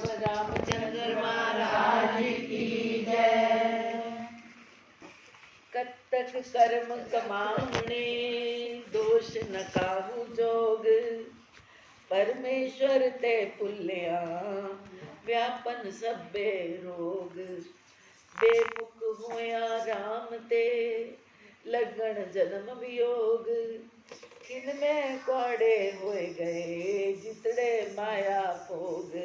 रामचंद्र महाराज की जय। कत्तक कर्म कमावणे दोष न काहू जोग, परमेश्वर ते पुल्या व्यापन सभे रोग। बेमुख होया राम ते लगन जन्म वियोग, किनमें कौड़े होए गए जितड़े माया भोग।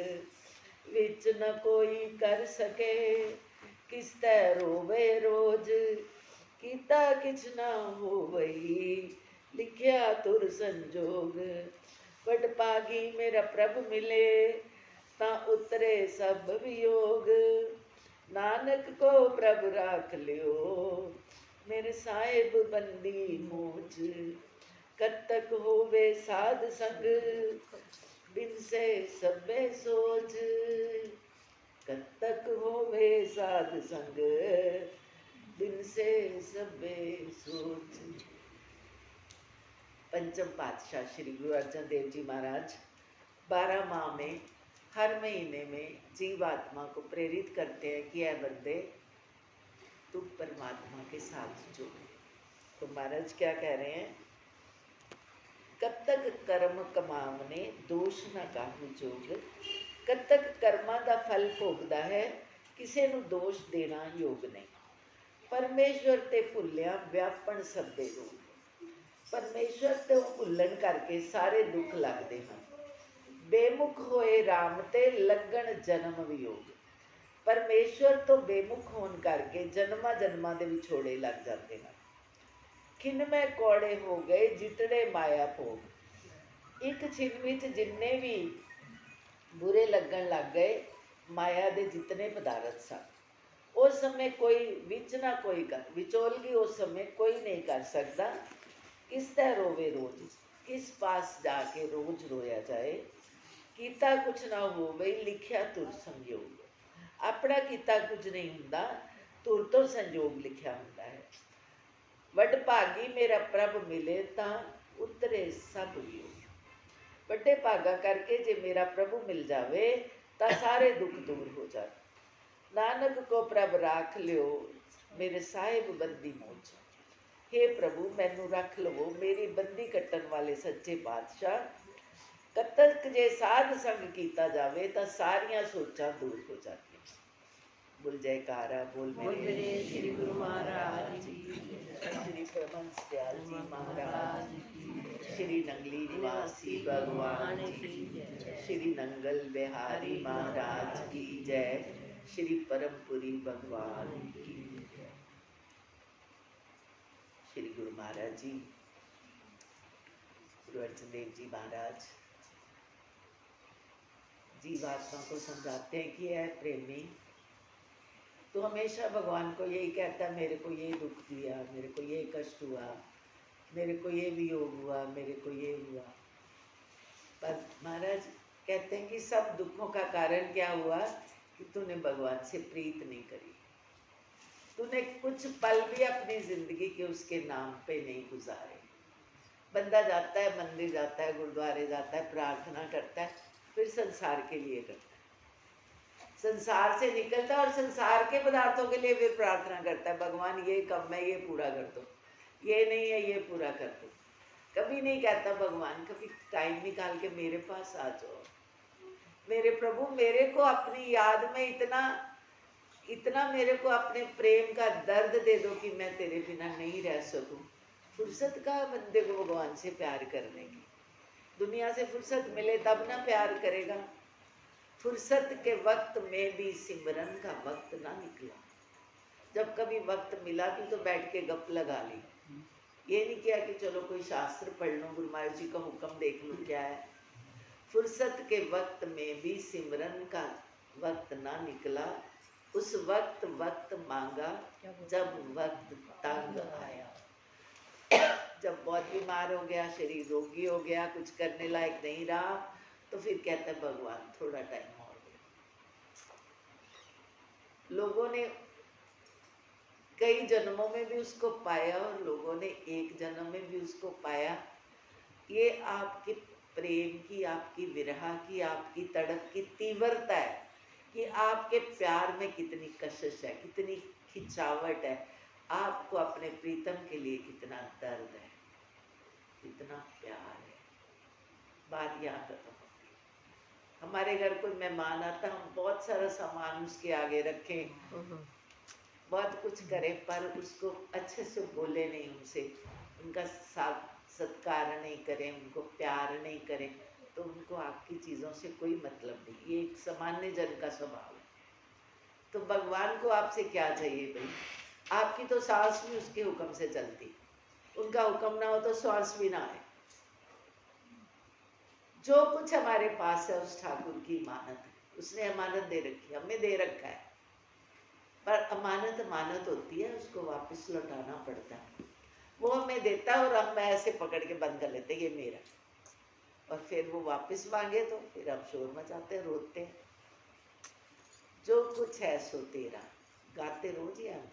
विच न कोई कर सके किसते रोवे रोज, कीता किछ न होवई लिखिया तुर संजोग। वडभागी मेरा प्रभु मिले ता उतरे सब वियोग, नानक को प्रभु राख लियो मेरे साहिब बंदी मोच। कत्तक होवे साध संग बिन से सबे सोच, कत्तक होवे साध संग बिन से सबे सोच। पंचम पातशाह श्री गुरु अर्जन देव जी महाराज 12 माह में हर महीने में जीवात्मा को प्रेरित करते हैं कि ऐ बंदे तू परमात्मा के साथ जुड़। तो महाराज क्या कह रहे हैं? कत्तक कर्म कमावने दोष न काहू जोग। कत्तक कर्मा का फल भोगदा है, किसी ਨੂੰ दोष देना योग नहीं। परमेश्वर ते भुलिया व्यापन सभे रोग। परमेश्वर ते भुलन करके सारे दुख लगते हैं। बेमुख होए राम ते लगन जन्म वियोग। परमेश्वर तो बेमुख होने करके जन्मा जन्मा दे विछोड़े लग जाते हैं। खिन में कौड़े हो गए जितने माया भोग। एक छिन विच जिन्ने भी बुरे लगन लग गए माया दे जितने पदार्थ सन, उस समय कोई विच ना कोई कर विचोलगी उस समय कोई नहीं कर सकता। किस तरह रोवे रोज, किस पास जाके रोज रोया जाए। कीता कुछ ना हो गई लिखिया तुर संयोग। अपना कीता कुछ नहीं हुंदा, तुर तो संयोग लिखिया हुंदा है। वडभागी मेरा प्रभ मिले ता उतरे सब वियोग। वड्डे भागा करके जे मेरा प्रभु मिल जावे ता सारे दुख दूर हो जाए। नानक को प्रभ राख लियो मेरे साहिब बंदी मोच। हे प्रभु मैनू रख लवो मेरी बंदी कट्टन वाले सच्चे पातशाह। कत्तक जे साध संग कीता जावे ता सारियां सोचां दूर हो जाती। बोल जयकारा बोल मेरे श्री गुरु महाराज जी, श्री परमहंस दयाल जी महाराज, श्री नंगली निवासी भगवान जी, श्री नंगल बिहारी महाराज की जय, श्री परमपुरी भगवान की जय। श्री गुरु महाराज जी, गुरु अर्जन देव जी महाराज जीवात्मा को समझाते हैं कि है प्रेमी तो हमेशा भगवान को यही कहता है, मेरे को ये दुख दिया, मेरे को ये कष्ट हुआ, मेरे को ये वियोग हुआ, मेरे को ये हुआ। पर महाराज कहते हैं कि सब दुखों का कारण क्या हुआ कि तूने भगवान से प्रीत नहीं करी। तूने कुछ पल भी अपनी जिंदगी के उसके नाम पे नहीं गुजारे। बंदा जाता है मंदिर जाता है, गुरुद्वारे जाता है, प्रार्थना करता है, फिर संसार के लिए करता है। संसार से निकलता है और संसार के पदार्थों के लिए भी प्रार्थना करता है, भगवान ये कम है ये पूरा कर दो, ये नहीं है ये पूरा कर दो। कभी नहीं कहता भगवान कभी टाइम निकाल के मेरे पास आ जाओ, मेरे प्रभु मेरे को अपनी याद में इतना इतना मेरे को अपने प्रेम का दर्द दे दो कि मैं तेरे बिना नहीं रह सकूं। फुर्सत का बंदे को भगवान से प्यार करने की, दुनिया से फुर्सत मिले तब ना प्यार करेगा। फुर्सत के वक्त में भी सिमरन का वक्त ना निकला। जब कभी वक्त मिला भी तो बैठ के गप लगा ली, ये नहीं किया कि चलो कोई शास्त्र पढ़ लो, गुरु महाराज जी का हुक्म देख लो क्या है। फुर्सत के वक्त में भी सिमरन का वक्त ना निकला। उस वक्त वक्त मांगा जब वक्त तंग आया। जब बहुत बीमार हो गया, शरीर रोगी हो गया, कुछ करने लायक नहीं रहा, तो फिर कहते हैं भगवान थोड़ा टाइम और दे। लोगों ने कई जन्मों में भी उसको पाया और लोगों ने एक जन्म में भी उसको पाया। ये आपके प्रेम की, आपकी विरह की, आपकी तड़प की तीव्रता है कि आपके प्यार में कितनी कशिश है, कितनी खिंचावट है, आपको अपने प्रीतम के लिए कितना दर्द है, कितना प्यार है। बात यहाँ खत्म होती है। हमारे घर कोई मेहमान आता, हम बहुत सारा सामान उसके आगे रखें, बहुत कुछ करें, पर उसको अच्छे से बोले नहीं, उनसे उनका सत्कार नहीं करें, उनको प्यार नहीं करें, तो उनको आपकी चीज़ों से कोई मतलब नहीं। ये एक सामान्य जन का स्वभाव है। तो भगवान को आपसे क्या चाहिए भाई? आपकी तो सांस भी उसके हुक्म से चलती, उनका हुक्म ना हो तो श्वास भी ना आए। जो कुछ हमारे पास है उस ठाकुर की अमानत है, उसने अमानत दे रखी है, हमें दे रखा है, पर अमानत अमानत होती है, उसको वापस लौटाना पड़ता है। वो हमें देता है और हम ऐसे पकड़ के बंद कर लेते हैं, ये मेरा, और फिर वो वापस मांगे तो फिर हम शोर मचाते हैं, रोते हैं। जो कुछ है सो तेरा, गाते रोज ही हम,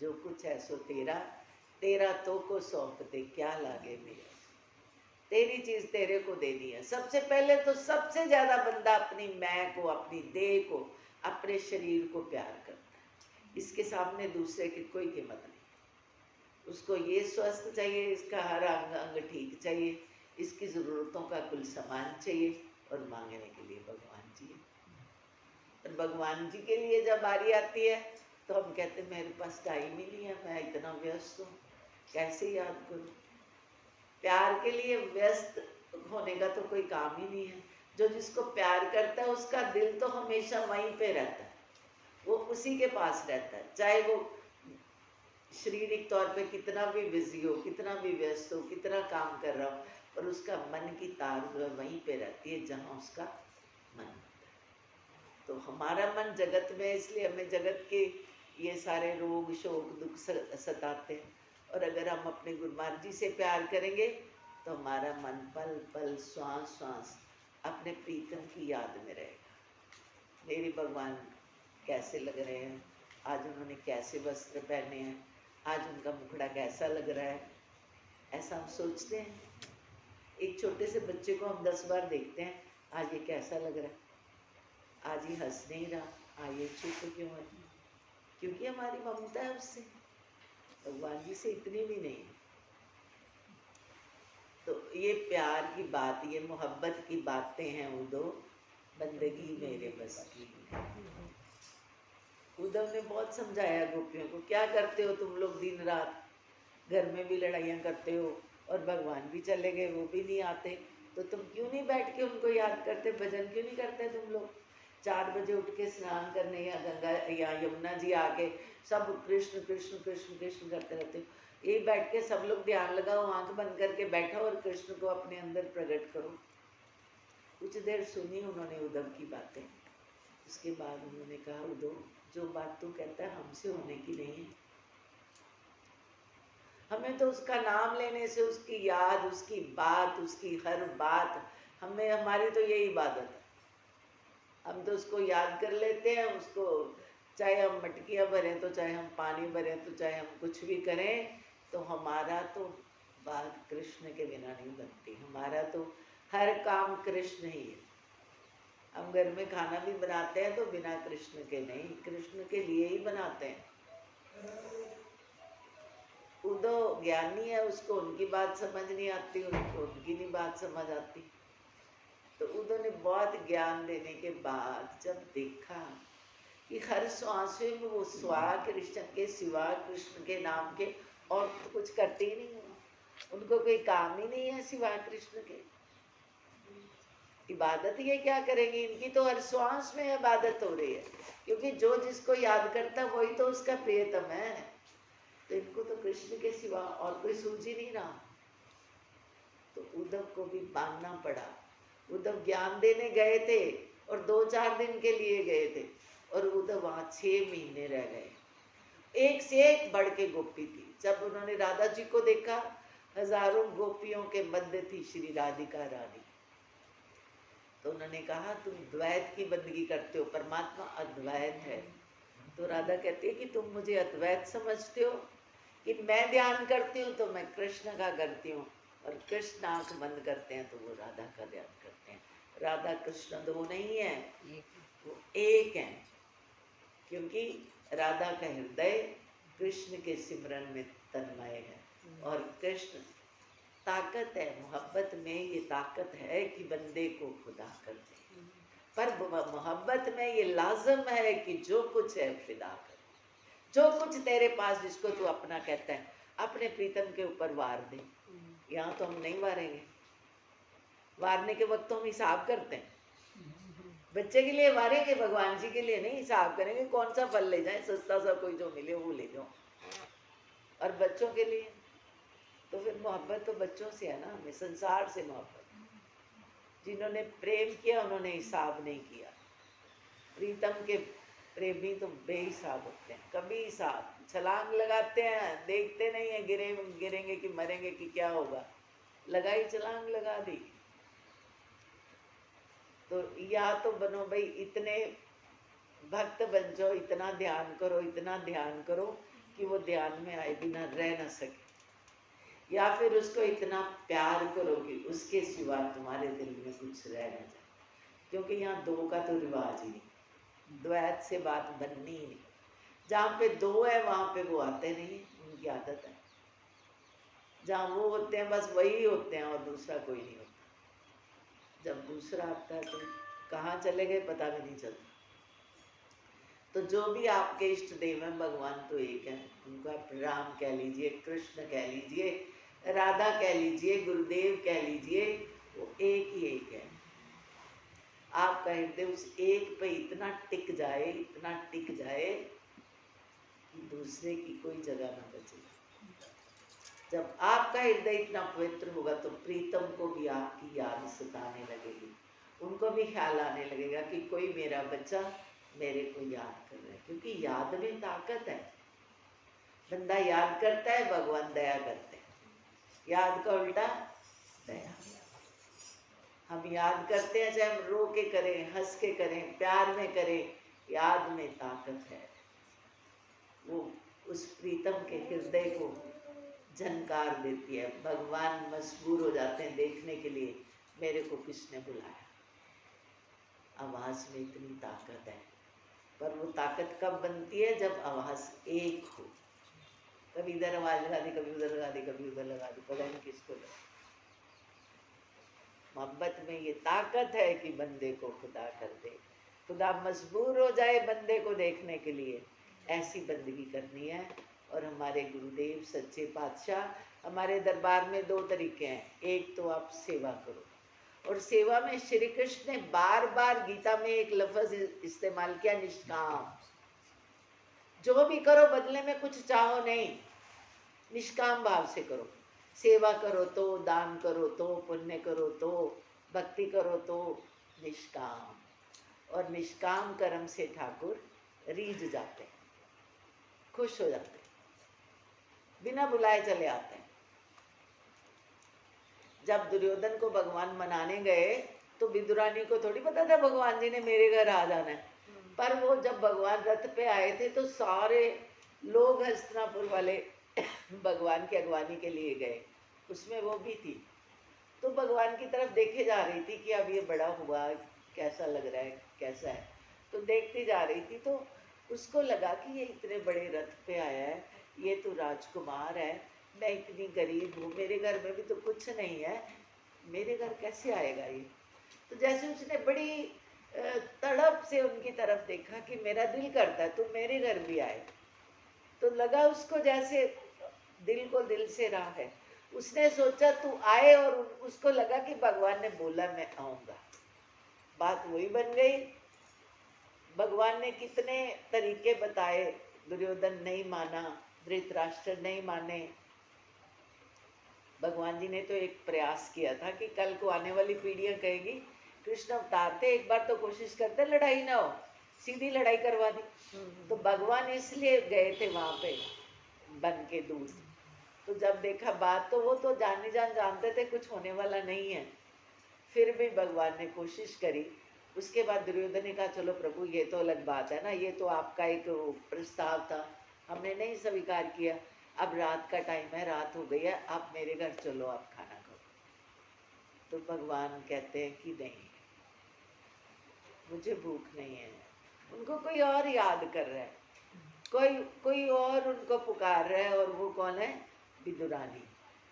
जो कुछ है सो तेरा, तेरा तो को सौंप दे क्या लागे मेरा। तेरी चीज तेरे को देनी है। सबसे पहले तो सबसे ज्यादा बंदा अपनी मैं को, अपनी देह को, अपने शरीर को प्यार करता है। इसके सामने दूसरे की कोई कीमत नहीं। उसको ये स्वस्थ चाहिए, इसका हर अंग अंग ठीक चाहिए, इसकी ज़रूरतों का कुल सामान चाहिए, और मांगने के लिए भगवान जी है। और भगवान जी के लिए जब बारी आती है तो हम कहते मेरे पास टाइम ही नहीं है, मैं इतना व्यस्त हूँ, कैसे याद करूँ। प्यार के लिए व्यस्त होने का तो कोई काम ही नहीं है। जो जिसको प्यार करता है उसका दिल तो हमेशा वहीं पे रहता है, वो उसी के पास रहता है, चाहे वो शारीरिक तौर पे कितना भी बिजी हो, कितना भी व्यस्त हो, कितना काम कर रहा हो, पर उसका मन की तार जो है वहीं पे रहती है जहाँ उसका मन होता है। तो हमारा मन जगत में, इसलिए हमें जगत के ये सारे रोग शोक दुख सताते हैं। और अगर हम अपने गुरु महाराज जी से प्यार करेंगे तो हमारा मन पल पल श्वास श्वास अपने प्रीतम की याद में रहेगा। मेरे भगवान कैसे लग रहे हैं, आज उन्होंने कैसे वस्त्र पहने हैं, आज उनका मुखड़ा कैसा लग रहा है, ऐसा हम सोचते हैं। एक छोटे से बच्चे को हम 10 बार देखते हैं, आज ये कैसा लग रहा है, आज ये हंस नहीं रहा, आज ये चुप क्यों है, क्योंकि हमारी ममता है उससे। भगवान जी से इतनी भी नहीं। तो ये प्यार की बात, ये मोहब्बत की बातें हैं उदो, बंदगी मेरे बस की। उद्धव ने बहुत समझाया गोपियों को, क्या करते हो तुम लोग दिन रात, घर में भी लड़ाइयाँ करते हो, और भगवान भी चले गए, वो भी नहीं आते, तो तुम क्यों नहीं बैठ के उनको याद करते, भजन क्यों नहीं करते तुम लोग? 4 बजे उठ के स्नान करने या गंगा या यमुना जी आके सब कृष्ण कृष्ण कृष्ण कृष्ण करते रहते हो। यही बैठ के सब लोग ध्यान लगाओ, आंख बंद करके बैठो और कृष्ण को अपने अंदर प्रकट करो। कुछ देर सुनी उन्होंने उद्धव की बातें, उसके बाद उन्होंने कहा, उद्धव जो बात तू कहता है हमसे होने की नहीं है, हमें तो उसका नाम लेने से, उसकी याद, उसकी बात, उसकी हर बात, हमें, हमारी तो यही इबादत है। हम तो उसको याद कर लेते हैं, उसको चाहे हम मटकियाँ भरें तो, चाहे हम पानी भरें तो, चाहे हम कुछ भी करें, तो हमारा तो बात कृष्ण के बिना नहीं बनती। हमारा तो हर काम कृष्ण ही है। हम घर में खाना भी बनाते हैं तो बिना कृष्ण के नहीं, कृष्ण के लिए ही बनाते हैं। उद्धव ज्ञानी है, उसको उनकी बात समझ नहीं आती, उनको उनकी नहीं बात समझ आती। तो उद्धव ने बहुत ज्ञान देने के बाद जब देखा कि हर श्वास में वो स्वा कृष्ण के सिवा, कृष्ण के नाम के और तो कुछ करते ही नहीं हो, उनको कोई काम ही नहीं है सिवा कृष्ण के। इबादत ये क्या करेंगे, इनकी तो हर श्वास में इबादत हो रही है, क्योंकि जो जिसको याद करता वही तो उसका प्रियतम है। तो इनको तो कृष्ण के सिवा और कोई सूझ ही नहीं रहा। तो उद्धव को भी मानना पड़ा। उद्धव ज्ञान देने गए थे और 2-4 दिन के लिए गए थे, और उद्धव वहाँ 6 महीने रह गए। एक से एक बढ़ के गोपी थी। जब उन्होंने राधा जी को देखा, हजारों गोपियों के मध्य थी श्री राधिका रानी। तो उन्होंने कहा, तुम द्वैत की बंदगी करते हो, परमात्मा अद्वैत है। तो राधा कहती है कि तुम मुझे अद्वैत समझते हो, कि मैं ध्यान करती हूँ तो मैं कृष्ण का करती हूँ, और कृष्ण आंख बंद करते हैं तो वो राधा का ध्यान करते हैं। राधा कृष्ण दो नहीं है, वो एक है, क्योंकि राधा का हृदय कृष्ण के सिमरन में तन्मय है। और कृष्ण ताकत है, मोहब्बत में ये ताकत है कि बंदे को खुदा कर दे। पर मोहब्बत में ये लाजम है कि जो कुछ है फिदा कर, जो कुछ तेरे पास जिसको तू अपना कहता है, अपने प्रीतम के ऊपर वार दे। यहाँ तो हम नहीं वारेंगे, वारने के वक्त तो हम हिसाब करते हैं। बच्चे के लिए वारेंगे, भगवान जी के लिए नहीं हिसाब करेंगे कौन सा फल ले जाए, सस्ता सा कोई जो मिले वो ले जाओ। और बच्चों के लिए तो फिर मोहब्बत तो बच्चों से है ना, हमें संसार से मोहब्बत। जिन्होंने प्रेम किया उन्होंने हिसाब नहीं किया। प्रीतम के प्रेमी तो बेहिसाब होते हैं, कभी हिसाब, छलांग लगाते हैं, देखते नहीं है गिरेंगे कि मरेंगे कि क्या होगा, लगाई छलांग लगा दी। तो या तो बनो भाई इतने भक्त बन जाओ, इतना ध्यान करो, इतना ध्यान करो कि वो ध्यान में आए बिना रह ना सके, या फिर उसको इतना प्यार करो कि उसके सिवा तुम्हारे दिल में कुछ रह ना जाए। क्योंकि यहाँ दो का तो रिवाज ही नहीं, द्वैत से बात बननी ही नहीं। जहाँ पे दो है वहाँ पे वो आते नहीं, उनकी आदत है। जहाँ वो होते हैं बस वही होते हैं और दूसरा कोई नहीं होता। जब दूसरा आता है तो कहाँ चले गए पता भी नहीं चलता। तो जो भी आपके इष्ट देव हैं, भगवान तो एक है, उनको आप राम कह लीजिए, कृष्ण कह लीजिए, राधा कह लीजिए, गुरुदेव कह लीजिए, वो एक ही एक है। आपका हृदय उस एक पे इतना टिक जाए, इतना टिक जाए कि दूसरे की कोई जगह ना बचे। जब आपका हृदय इतना पवित्र होगा तो प्रीतम को भी आपकी याद सताने लगेगी, उनको भी ख्याल आने लगेगा कि कोई मेरा बच्चा मेरे को याद कर रहा है। क्योंकि याद में ताकत है। बंदा याद करता है, भगवान दया करते हैं। याद का उल्टा दया। हम याद करते हैं, चाहे हम रो के करें, हंस के करें, प्यार में करें, याद में ताकत है। वो उस प्रीतम के हृदय को झनकार देती है। भगवान मजबूर हो जाते हैं देखने के लिए, मेरे को किसने बुलाया। आवाज में इतनी ताकत है। पर वो ताकत कब बनती है? जब आवाज एक हो। कभी इधर आवाज लगा दी, कभी उधर लगा दी, कभी उधर लगा दी, पता नहीं किसको लगा। मोहब्बत में ये ताकत है कि बंदे को खुदा कर दे। खुदा मजबूर हो जाए बंदे को देखने के लिए, ऐसी बंदगी करनी है। और हमारे गुरुदेव सच्चे पातशाह, हमारे दरबार में दो तरीके हैं। एक तो आप सेवा करो, और सेवा में श्री कृष्ण ने बार बार गीता में एक लफ्ज इस्तेमाल किया, निष्काम। जो भी करो बदले में कुछ चाहो नहीं, निष्काम भाव से करो। सेवा करो तो, दान करो तो, पुण्य करो तो, भक्ति करो तो, निष्काम। और निष्काम कर्म से ठाकुर रीझ जाते हैं, खुश हो जाते हैं, बिना बुलाए चले आते हैं। जब दुर्योधन को भगवान मनाने गए तो विदुरानी को थोड़ी पता था भगवान जी ने मेरे घर आ जाना है। पर वो जब भगवान रथ पे आए थे तो सारे लोग हस्तिनापुर वाले भगवान की अगवानी के लिए गए, उसमें वो भी थी। तो भगवान की तरफ देखे जा रही थी कि अब ये बड़ा हुआ, कैसा लग रहा है, कैसा है। तो देखती जा रही थी तो उसको लगा कि ये इतने बड़े रथ पे आया है, ये तो राजकुमार है, मैं इतनी गरीब हूँ, मेरे घर में भी तो कुछ नहीं है, मेरे घर कैसे आएगा ये। तो जैसे उसने बड़ी तड़प से उनकी तरफ देखा कि मेरा दिल करता है तुम मेरे घर भी आए। तो लगा उसको जैसे दिल को दिल से राह है। उसने सोचा तू आए, और उसको लगा कि भगवान ने बोला मैं आऊंगा। बात वही बन गई। भगवान ने कितने तरीके बताए, दुर्योधन नहीं माना, धृतराष्ट्र नहीं माने। भगवान जी ने तो एक प्रयास किया था कि कल को आने वाली पीढ़ियां कहेगी कृष्ण अवतार थे, एक बार तो कोशिश करते लड़ाई ना हो, सीधी लड़ाई करवा दी। तो भगवान इसलिए गए थे वहां पे बन के दूर। तो जब देखा बात, तो वो तो जानते थे कुछ होने वाला नहीं है, फिर भी भगवान ने कोशिश करी। उसके बाद दुर्योधन ने कहा चलो प्रभु ये तो अलग बात है ना, ये तो आपका एक प्रस्ताव था, हमने नहीं स्वीकार किया। अब रात का टाइम है, रात हो गई है, आप मेरे घर चलो, आप खाना खाओ। तो भगवान कहते हैं कि नहीं, मुझे भूख नहीं है। उनको कोई और याद कर रहा है, कोई कोई और उनको पुकार रहा है, और वो कौन है? विदुरानी।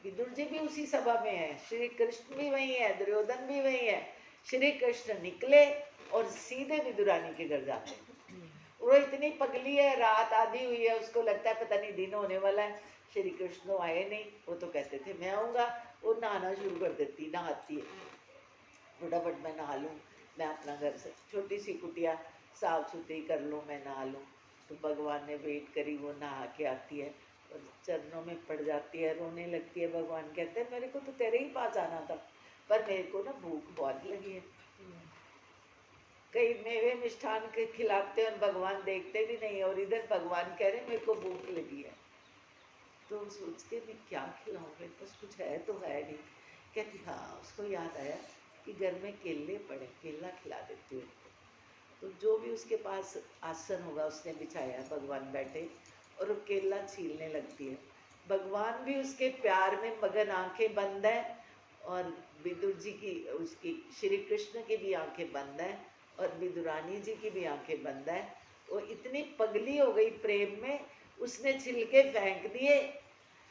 विदुर जी भी उसी सभा में है, श्री कृष्ण भी वही है, दुर्योधन भी वही है। श्री कृष्ण निकले और सीधे विदुरानी के घर जाते हैं। वो इतनी पगली है, रात आधी हुई है, उसको लगता है पता नहीं दिन होने वाला है, श्री कृष्ण आए नहीं। वो तो कहते थे मैं आऊँगा, वो नहाना शुरू कर देती, नहाती है, फटाफट मैं नहा लूँ, मैं अपना घर से छोटी सी कुटिया साफ सुथरी कर लूँ, मैं नहा लूँ। तो भगवान ने वेट करी, वो नहा के आती है और चरणों में पड़ जाती है, रोने लगती है। भगवान कहते हैं मेरे को तो तेरे ही पास आना था, पर मेरे को ना भूख बहुत लगी है। कई मेवे मिष्ठान के खिलाते हैं और भगवान देखते भी नहीं, और इधर भगवान कह रहे मेरे को भूख लगी है। तो सोचते मैं क्या खिलाऊं, मेरे पास कुछ है तो है नहीं। कहती हाँ, उसको याद आया कि घर में केले पड़े, केला खिला देती हूँ। तो जो भी उसके पास आसन होगा उसने बिछाया, भगवान बैठे और वो केला छीलने लगती है। भगवान भी उसके प्यार में मगन, आंखें बंद है, और विदुर जी की, उसकी श्री कृष्ण की भी आंखें बंद है, और विदुरानी जी की भी आंखें बंद है। वो इतनी पगली हो गई प्रेम में, उसने छिलके फेंक दिए,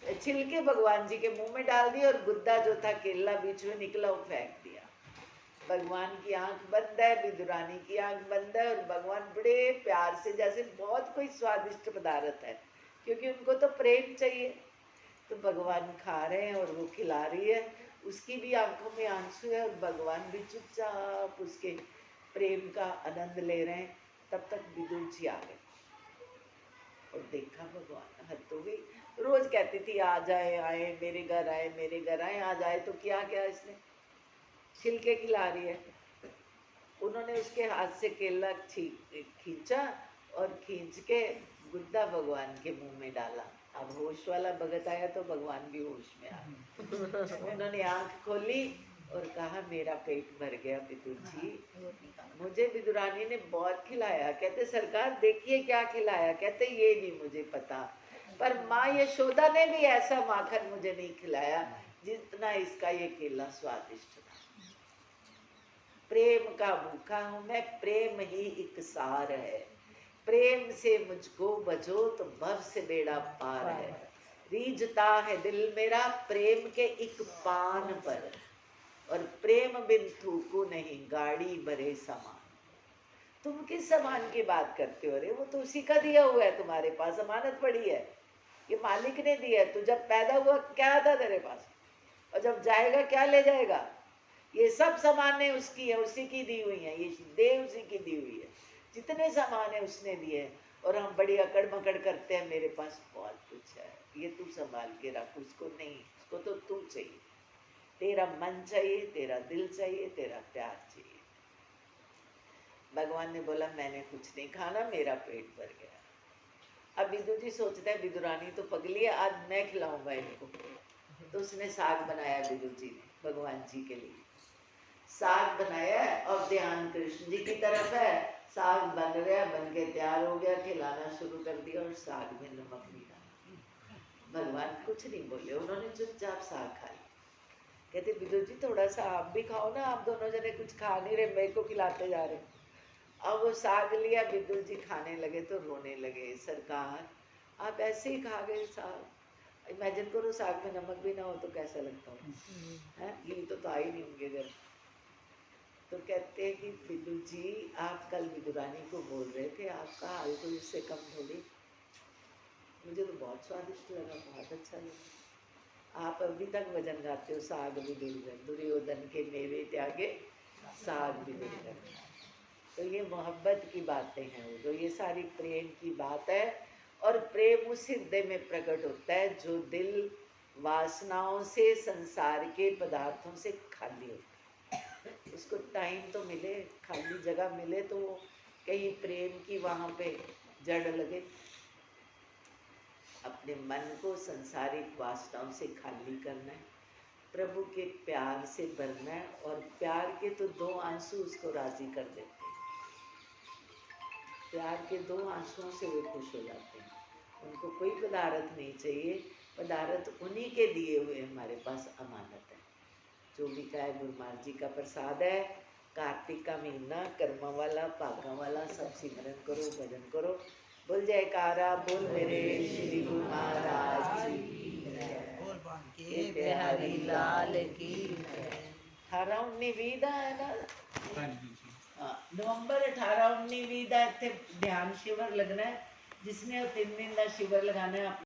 छिलके भगवान जी के मुंह में डाल दिए, और गुद्दा जो था केला बीच में निकला वो फेंक दिया। भगवान की आंख बंद है, विदुरानी की आंख बंद है, और भगवान बड़े प्यार से, जैसे बहुत कोई स्वादिष्ट पदार्थ है, क्योंकि उनको तो प्रेम चाहिए। तो भगवान खा रहे हैं और वो खिला रही है, उसकी भी आंखों में आंसू है, और भगवान भी चुपचाप उसके प्रेम का आनंद ले रहे हैं। तब तक विदुर जी आ गए और देखा भगवान, हद हो गई। रोज कहती थी आ जाए, आए मेरे घर आए, मेरे घर आए, आ जाए। तो किया क्या इसने? छिलके खिला रही है। उन्होंने उसके हाथ से केला खींचा और खींच के गुद्दा भगवान के मुंह में डाला। अब होश वाला भगत आया तो भगवान भी होश में आ गए। उन्होंने आंख खोली और कहा मेरा पेट भर गया विदुर जी, मुझे विदुरानी ने बहुत खिलाया। कहते सरकार देखिए क्या खिलाया। कहते ये नहीं मुझे पता, पर माँ यशोदा ने भी ऐसा माखन मुझे नहीं खिलाया जितना इसका ये केला स्वादिष्ट था। प्रेम का भूखा हूं मैं, प्रेम ही एक सार है, प्रेम से मुझको बचो तो भव से बेड़ा पार है। रीझता है दिल मेरा प्रेम के एक पान पर, और प्रेम बिन थूकू नहीं गाड़ी भरे सामान। तुम किस सामान की बात करते हो रे? वो तो उसी का दिया हुआ है, तुम्हारे पास अमानत पड़ी है, ये मालिक ने दिया है। तू जब पैदा हुआ क्या था तेरे पास, और जब जाएगा क्या ले जाएगा? ये सब सामान्य उसकी है, उसी की दी हुई है, ये देव उसी की दी हुई है। जितने सामान है उसने दिए हैं, और हम बड़ी अकड़ मकड़ करते हैं मेरे पास बहुत कुछ है, ये तू संभाल के रख। उसको नहीं, उसको तो तू चाहिए, तेरा मन चाहिए, तेरा दिल चाहिए, तेरा प्यार चाहिए। भगवान ने बोला मैंने कुछ नहीं खाना, मेरा पेट भर गया। अब विदुर जी सोचते हैं विदुरानी तो पगली है, आज मैं खिलाऊंगा इनको। तो उसने साग बनाया विदुर जी ने भगवान जी के लिए। साग बनाया और ध्यान कृष्ण जी की तरफ है। साग बन गया, बन के तैयार हो गया, खिलाना शुरू कर दिया, और साग में नमक नहीं डाला। भगवान कुछ नहीं बोले, उन्होंने चुपचाप साग खा लिया। कहते विदुर जी थोड़ा सा आप भी खाओ ना, आप दोनों जने कुछ खा नहीं रहे, मेरे को खिलाते जा रहे। अब वो साग लिया, विदुर जी खाने लगे तो रोने लगे, सरकार आप ऐसे ही खा गए साग। इमेजिन करो साग में नमक भी ना हो तो कैसा लगता है, घी तो आ ही नहीं होंगे घर। तो कहते हैं कि विदुर जी आप कल विदुरानी को बोल रहे थे, आपका हाल तो इससे कम थोड़ी। मुझे तो बहुत स्वादिष्ट लगा, बहुत अच्छा लगा। आप अभी तक भजन गाते हो, साग विदुर दुर्योधन के मेवे त्यागे साग विदुर। तो ये मोहब्बत की बातें हैं, वो जो ये सारी प्रेम की बात है। और प्रेम उस हृदय में प्रकट होता है जो दिल वासनाओं से, संसार के पदार्थों से खाली होता है। उसको टाइम तो मिले, खाली जगह मिले तो वो कहीं प्रेम की वहाँ पे जड़ लगे। अपने मन को संसारिक वासनाओं से खाली करना है, प्रभु के प्यार से भरना है, और प्यार के तो दो आंसू उसको राजी कर देते हैं। प्यार के दो आंसुओं से वे खुश हो जाते हैं। उनको कोई पदार्थ नहीं चाहिए, पदार्थ उन्हीं के दिए हुए हमारे पास अमानत है। जो भी का है गुरु महाराज जी का प्रसाद है, कार्तिक का महीना कर्मा वाला, भागा वाला, सब सिमरन करो, भजन करो। बोल जयकारा, बोल मेरे श्री गुरु महाराज जी की जय। बोल बांके बिहारी लाल की जय। 18-19 ਦਾ ਹੈ ਨਾ? ਹਾਂਜੀ ਜੀ। हाँ, नवंबर 18-19 ਦਾ ਇੱਥੇ ध्यान शिविर लगना है। जिसने 3 दिन का शिविर लगाना है